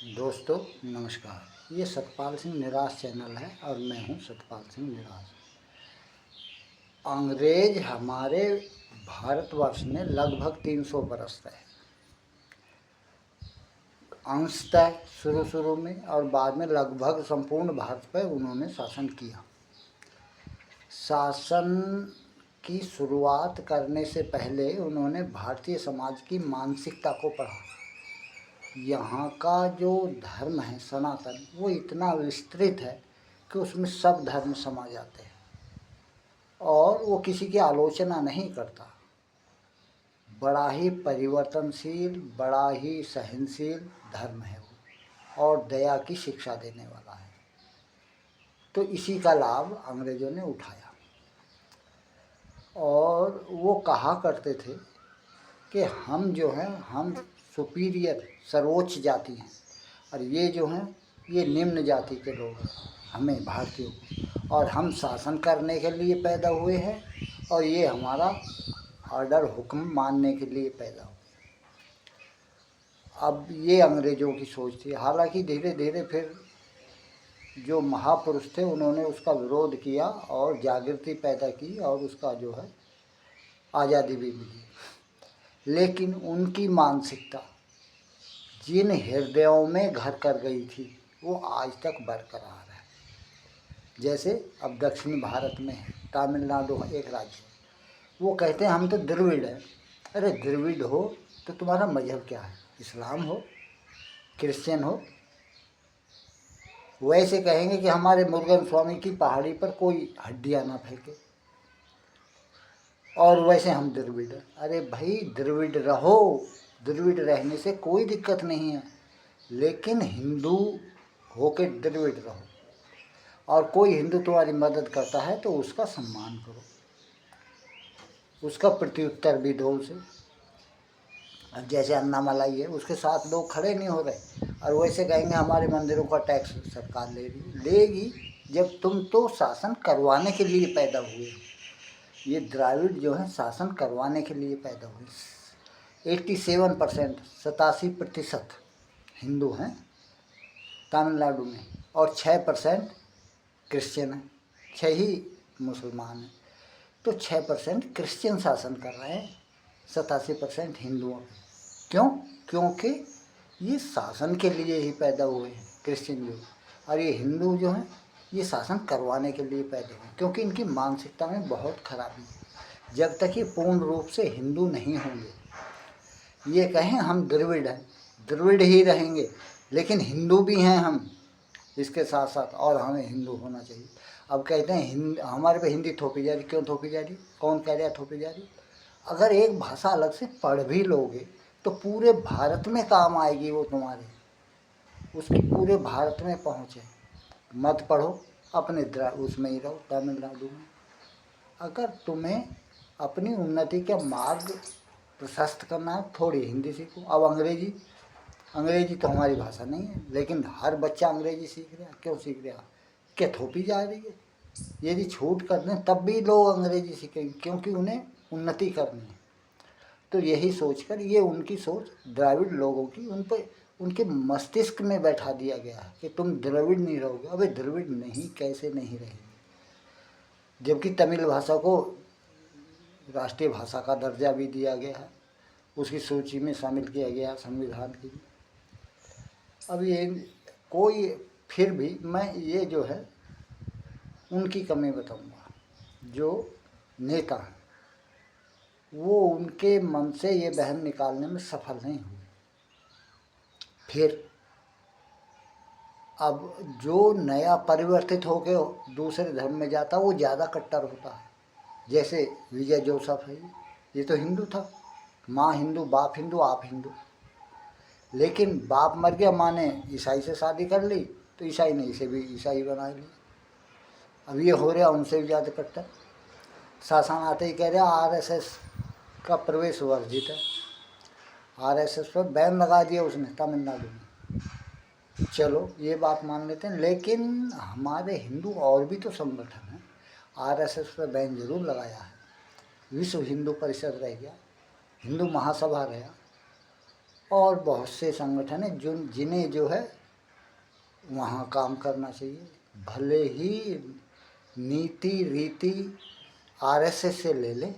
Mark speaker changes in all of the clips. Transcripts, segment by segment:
Speaker 1: दोस्तों नमस्कार। ये सतपाल सिंह निराश चैनल है और मैं हूँ सतपाल सिंह निराश। अंग्रेज हमारे भारतवर्ष में लगभग 300 बरस रहे, अंशतः शुरू में और बाद में लगभग संपूर्ण भारत पर उन्होंने शासन किया। शासन की शुरुआत करने से पहले उन्होंने भारतीय समाज की मानसिकता को पढ़ा। यहाँ का जो धर्म है सनातन, वो इतना विस्तृत है कि उसमें सब धर्म समा जाते हैं और वो किसी की आलोचना नहीं करता। बड़ा ही परिवर्तनशील, बड़ा ही सहनशील धर्म है वो और दया की शिक्षा देने वाला है। तो इसी का लाभ अंग्रेज़ों ने उठाया और वो कहा करते थे कि हम जो हैं हम सुपीरियर सर्वोच्च जाति हैं और ये जो हैं ये निम्न जाति के लोग हैं, हमें भारतीयों को, और हम शासन करने के लिए पैदा हुए हैं और ये हमारा ऑर्डर हुक्म मानने के लिए पैदा हुए। अब ये अंग्रेज़ों की सोच थी। हालांकि धीरे धीरे फिर जो महापुरुष थे उन्होंने उसका विरोध किया और जागृति पैदा की और उसका जो है आज़ादी भी मिली। लेकिन उनकी मानसिकता जिन हृदयों में घर कर गई थी वो आज तक बरकरार है। जैसे अब दक्षिण भारत में है, तमिलनाडु एक राज्य है, वो कहते हैं हम तो द्रविड़ हैं। अरे द्रविड़ हो तो तुम्हारा मजहब क्या है? इस्लाम हो, क्रिश्चियन हो? वैसे कहेंगे कि हमारे मुरुगन स्वामी की पहाड़ी पर कोई हड्डियाँ ना फेंके, और वैसे हम द्रविड़। अरे भाई द्रविड़ रहो, द्रविड़ रहने से कोई दिक्कत नहीं है, लेकिन हिंदू होके द्रविड़ रहो। और कोई हिंदू तुम्हारी मदद करता है तो उसका सम्मान करो, उसका प्रत्युत्तर भी दो उसे। अब जैसे अन्नामलाई है, उसके साथ लोग खड़े नहीं हो रहे और वैसे कहेंगे हमारे मंदिरों का टैक्स सरकार ले रही लेगी, जब तुम तो शासन करवाने के लिए पैदा हुए हो। ये द्राविड़ जो है शासन करवाने के लिए पैदा हुए। 87% 87% हिंदू हैं तमिलनाडु में और 6% क्रिश्चियन हैं, 6 ही मुसलमान हैं। तो 6% क्रिश्चियन शासन कर रहे हैं 87% हिंदुओं। क्यों? क्योंकि ये शासन के लिए ही पैदा हुए हैं क्रिश्चियन जो, और ये हिंदू जो हैं ये शासन करवाने के लिए पैदा हुए, क्योंकि इनकी मानसिकता में बहुत खराबी है। जब तक ये पूर्ण रूप से हिंदू नहीं होंगे, ये कहें हम द्रविड़ हैं, द्रविड़ ही रहेंगे, लेकिन हिंदू भी हैं हम इसके साथ साथ, और हमें हिंदू होना चाहिए। अब कहते हैं हमारे पे हिंदी थोपी जा रही। क्यों थोपी जा रही? कौन कह रहा है थोपी जा रही? अगर एक भाषा अलग से पढ़ भी लोगे तो पूरे भारत में काम आएगी वो तुम्हारे, उसकी पूरे भारत में पहुँचे। मत पढ़ो, अपने उसमें ही रहो तमिलनाडु में। अगर तुम्हें अपनी उन्नति का मार्ग प्रशस्त करना है, थोड़ी हिंदी सीखो। अब अंग्रेजी तो हमारी भाषा नहीं है, लेकिन हर बच्चा अंग्रेजी सीख रहा है। क्यों सीख रहा? क्या थोपी जा रही है? यदि छूट कर दें तब भी लोग अंग्रेजी सीखेंगे, क्योंकि उन्हें उन्नति करनी है। तो यही सोचकर ये उनकी सोच द्रविड़ लोगों की उन पर उनके मस्तिष्क में बैठा दिया गया है कि तुम द्रविड़ नहीं रहोगे। अबे द्रविड़ नहीं, कैसे नहीं रहेंगे? जबकि तमिल भाषा को राष्ट्रीय भाषा का दर्जा भी दिया गया है, उसकी सूची में शामिल किया गया है संविधान की। अब ये कोई फिर भी मैं ये जो है उनकी कमी बताऊंगा। जो नेता हैं वो उनके मन से ये बहम निकालने में सफल नहीं हुए। फिर अब जो नया परिवर्तित होकर दूसरे धर्म में जाता वो ज़्यादा कट्टर होता है। जैसे विजय जोसेफ है, ये तो हिंदू था, माँ हिंदू, बाप हिंदू, आप हिंदू। लेकिन बाप मर गया, माँ ने ईसाई से शादी कर ली तो ईसाई ने इसे भी ईसाई बना लिया। अब ये हो रहा उनसे भी ज़्यादा कट्टर। शासन आते ही कह रहे आरएसएस का प्रवेश वर्जित है। आरएसएस पर बैन लगा दिया उसने तमिलनाडु में। चलो ये बात मान लेते हैं, लेकिन हमारे हिंदू और भी तो संगठन हैं। आरएसएस पर बैन जरूर लगाया है। विश्व हिंदू परिषद रह गया, हिंदू महासभा रहा, और बहुत से संगठन हैं जिन्हें जो है वहाँ काम करना चाहिए। भले ही नीति रीति आरएसएस से ले ले,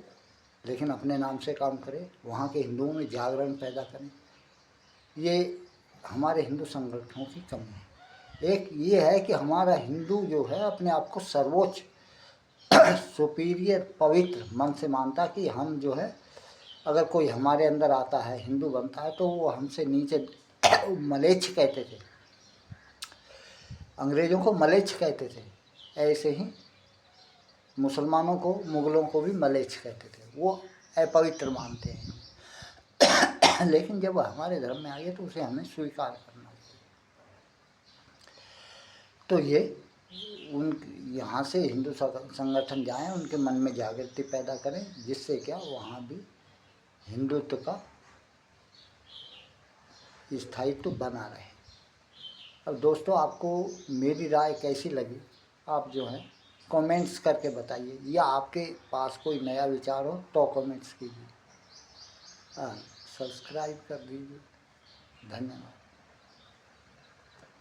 Speaker 1: लेकिन अपने नाम से काम करे, वहाँ के हिंदुओं में जागरण पैदा करें। ये हमारे हिंदू संगठनों की कमी है। एक ये है कि हमारा हिंदू जो है अपने आप को सर्वोच्च सुपीरियर पवित्र मन से मानता कि हम जो है, अगर कोई हमारे अंदर आता है, हिंदू बनता है, तो वो हमसे नीचे मलेच्छ कहते थे, अंग्रेज़ों को मलेच्छ कहते थे। ऐसे ही मुसलमानों को, मुग़लों को भी मलेच्छ कहते थे, वो अपवित्र मानते हैं। लेकिन जब हमारे धर्म में आ गया तो उसे हमें स्वीकार करना चाहिए। तो ये यहाँ से हिंदू संगठन जाएं, उनके मन में जागृति पैदा करें, जिससे क्या वहाँ भी हिंदुत्व का स्थायित्व बना रहे। अब दोस्तों, आपको मेरी राय कैसी लगी, आप जो है कमेंट्स करके बताइए, या आपके पास कोई नया विचार हो तो कमेंट्स कीजिए। सब्सक्राइब कर दीजिए। धन्यवाद।